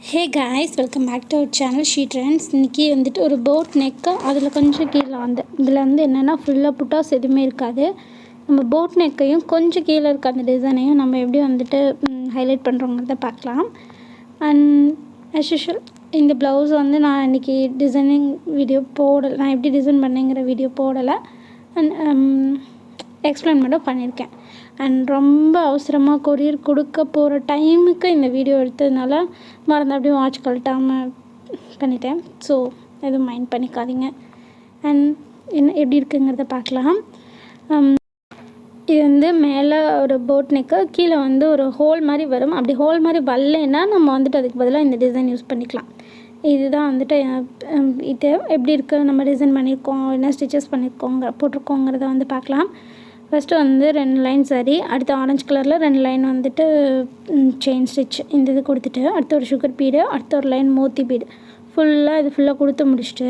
Hey guys, welcome back to our channel She Trends. இன்றைக்கி வந்துட்டு ஒரு போட் நெக்கு, அதில் கொஞ்சம் கீழே இதில் என்னென்னா ஃபுல்லாக புட்டாஸ் எதுவுமே இருக்காது. நம்ம போட் நெக்கையும் கொஞ்சம் கீழே இருக்க அந்த டிசைனையும் நம்ம எப்படி வந்துட்டு ஹைலைட் பண்ணுறோங்கிறத பார்க்கலாம். அண்ட் ஆஸ் யூஷுவல் இந்த ப்ளவுஸ் நான் இன்றைக்கி டிசைனிங் வீடியோ போடலை, நான் எப்படி டிசைன் பண்ணேங்கிற வீடியோ போடலை. அண்ட் எக்ஸ்பிளைன் மட்டும் பண்ணியிருக்கேன். அண்ட் ரொம்ப அவசரமாக கொரியர் கொடுக்க போகிற டைமுக்கு இந்த வீடியோ எடுத்ததுனால மறந்து அப்படியே வாட்ச் கழட்டாமல் பண்ணிட்டேன். ஸோ எதுவும் மைண்ட் பண்ணிக்காதீங்க. அண்ட் எப்படி இருக்குங்கிறத பார்க்கலாம். இது மேலே ஒரு போட் நெக்கு, கீழே ஒரு ஹோல் மாதிரி வரும். அப்படி ஹோல் மாதிரி வரலைன்னா நம்ம அதுக்கு பதிலாக இந்த டிசைன் யூஸ் பண்ணிக்கலாம். இதுதான் இது எப்படி இருக்குது, நம்ம டிசைன் பண்ணியிருக்கோம், என்ன ஸ்டிச்சஸ் போட்டிருக்கோங்கிறத பார்க்கலாம். ஃபஸ்ட்டு 2 லைன் சரி, அடுத்து ஆரஞ்சு கலரில் 2 லைன் செயின் ஸ்டிச் இந்த இது கொடுத்துட்டு, அடுத்து ஒரு சுகர் பீடு, அடுத்து ஒரு லைன் மோத்தி பீடு ஃபுல்லாக கொடுத்து முடிச்சுட்டு,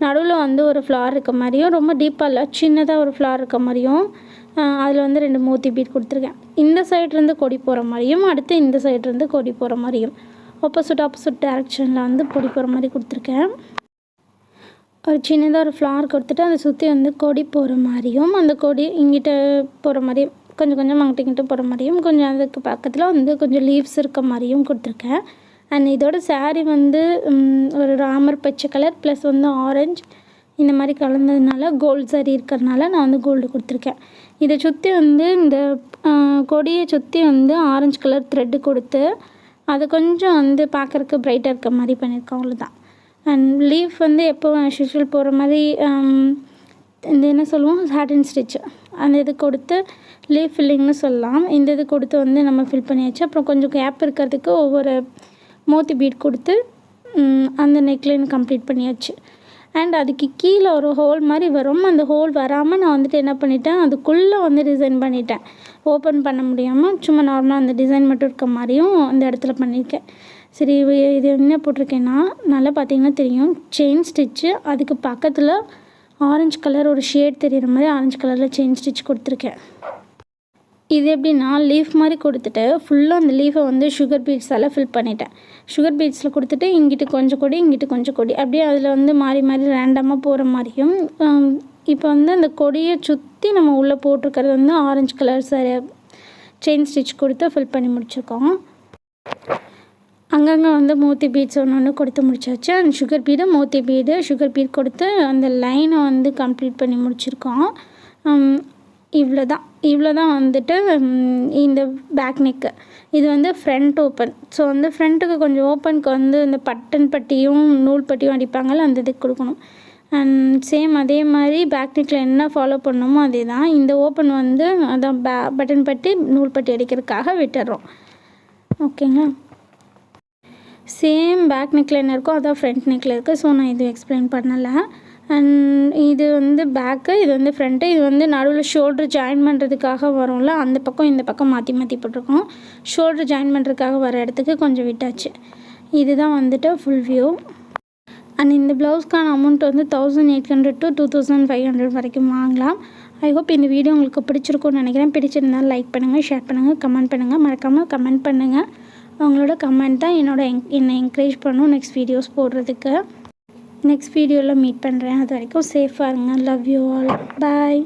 நடுவில் ஒரு ஃப்ளார் இருக்க மாதிரியும், ரொம்ப டீப்பாக இல்லை, சின்னதாக ஒரு ஃப்ளார் இருக்க மாதிரியும், அதில் 2 மோத்தி பீட் கொடுத்துருக்கேன். இந்த சைட்லேருந்து கொடி போகிற மாதிரியும், அடுத்து இந்த சைட்லேருந்து கொடி போகிற மாதிரியும் ஆப்போசிட் டேரெக்ஷனில் கொடி போகிற மாதிரி கொடுத்துருக்கேன். ஒரு சின்னதாக ஒரு ஃப்ளார் கொடுத்துட்டு அதை சுற்றி கொடி போகிற மாதிரியும், அந்த கொடி இங்கிட்ட போகிற மாதிரியும், கொஞ்சம் அங்கிட்ட போகிற மாதிரியும், கொஞ்சம் அதுக்கு பக்கத்தில் கொஞ்சம் லீவ்ஸ் இருக்க மாதிரியும் கொடுத்துருக்கேன். அண்ட் இதோட சாரீ ஒரு ராமர் பச்சை கலர் ப்ளஸ் ஆரஞ்சு இந்த மாதிரி கலந்ததுனால கோல்டு சாரீ இருக்கிறதுனால நான் கோல்டு கொடுத்துருக்கேன். இதை சுற்றி இந்த கொடியை சுற்றி ஆரஞ்சு கலர் த்ரெட்டு கொடுத்து அதை கொஞ்சம் பார்க்குறக்கு ப்ரைட்டாக இருக்க மாதிரி பண்ணியிருக்கேன். அவ்வளோதான். அண்ட் லீஃப் எப்போ யூஷுவல் போகிற மாதிரி என்ன சொல்லுவோம், சாட்டின் ஸ்டிச் அந்த இது கொடுத்து லீஃப் ஃபில்லிங்னு சொல்லலாம். இந்த இது கொடுத்து நம்ம ஃபில் பண்ணியாச்சு. அப்புறம் கொஞ்சம் கேப் இருக்கிறதுக்கு ஒவ்வொரு மோத்தி பீட் கொடுத்து அந்த நெக்லைன் கம்ப்ளீட் பண்ணியாச்சு. அண்ட் அதுக்கு கீழே ஒரு ஹோல் மாதிரி வரும். அந்த ஹோல் வராமல் நான் என்ன பண்ணிட்டேன், அதுக்குள்ளே டிசைன் பண்ணிட்டேன். ஓப்பன் பண்ண முடியாமல் சும்மா நார்மலாக அந்த டிசைன் மட்டும் இருக்க மாதிரியும் அந்த இடத்துல பண்ணியிருக்கேன். சரி, இது என்ன போட்டிருக்கேன்னா, நல்லா பார்த்தீங்கன்னா தெரியும், செயின் ஸ்டிச்சு, அதுக்கு பக்கத்தில் ஆரஞ்சு கலர் ஒரு ஷேட் தெரிகிற மாதிரி ஆரஞ்சு கலரில் செயின் ஸ்டிச் கொடுத்துருக்கேன். இது எப்படின்னா லீஃப் மாதிரி கொடுத்துட்டு ஃபுல்லாக அந்த லீஃபை சுகர் பீட்ஸால் ஃபில் பண்ணிட்டேன். சுகர் பீட்ஸில் கொடுத்துட்டு இங்கிட்டு கொஞ்சம் கொடி, இங்கிட்டு கொஞ்சம் கொடி, அப்படியே அதில் மாறி ரேண்டமாக போகிற மாதிரியும். இப்போ அந்த கொடியை சுற்றி நம்ம உள்ளே போட்டிருக்கிறது ஆரஞ்சு கலர் செயின் ஸ்டிச் கொடுத்து ஃபில் பண்ணி முடிச்சிருக்கோம். அங்கங்கே மோத்தி பீட்ஸ் ஒன்று கொடுத்து முடிச்சாச்சு. அந்த சுகர் பீடு, மோத்தி பீடு, சுகர் பீட் கொடுத்து அந்த லைனை கம்ப்ளீட் பண்ணி முடிச்சிருக்கோம். இவ்வளோ தான் இந்த பேக் நெக்கு. இது ஃப்ரண்ட் ஓப்பன். ஸோ ஃப்ரண்ட்டுக்கு கொஞ்சம் ஓப்பனுக்கு இந்த பட்டன் பட்டியும் நூல் பட்டியும் அடிப்பாங்கள்ல, அந்த இதுக்கு கொடுக்கணும். அண்ட் சேம் அதே மாதிரி பேக் நெக்கில் என்ன ஃபாலோ பண்ணணுமோ அதே தான். இந்த ஓப்பன் அதான் பட்டன் பட்டி நூல் பட்டி அடிக்கிறதுக்காக விட்டுடுறோம். ஓகேங்களா? சேம் பேக் நெக்கில் என்ன இருக்கோ அதான் ஃப்ரண்ட் நெக்கில் இருக்குது. ஸோ நான் இது எக்ஸ்பிளைன் பண்ணலை. அண்ட் இது பேக்கு, இது ஃப்ரண்ட்டு, இது நடுவில் ஷோல்ட்ரு ஜாயின் பண்ணுறதுக்காக வரும்ல, அந்த பக்கம் இந்த பக்கம் மாற்றி போட்டிருக்கோம். ஷோல்ட்ரு ஜாயின் பண்ணுறதுக்காக வர இடத்துக்கு கொஞ்சம் விட்டாச்சு. இதுதான் ஃபுல் வியூ. அண்ட் இந்த ப்ளவுஸ்க்கான அமௌண்ட் 1800 to 2500 வரைக்கும் வாங்கலாம். ஐ ஹோப் இந்த வீடியோ உங்களுக்கு பிடிச்சிருக்கும்னு நினைக்கிறேன். பிடிச்சிருந்தால் லைக் பண்ணுங்கள், ஷேர் பண்ணுங்கள், கமெண்ட் பண்ணுங்கள். மறக்காமல் கமெண்ட் பண்ணுங்கள். உங்களோட கமெண்ட் தான் என்னை என்கரேஜ் பண்ணும் நெக்ஸ்ட் வீடியோஸ் போடுறதுக்கு. நெக்ஸ்ட் வீடியோவில் மீட் பண்ணுறேன். அது வரைக்கும் சேஃபாக இருங்க. Love you all. பாய்.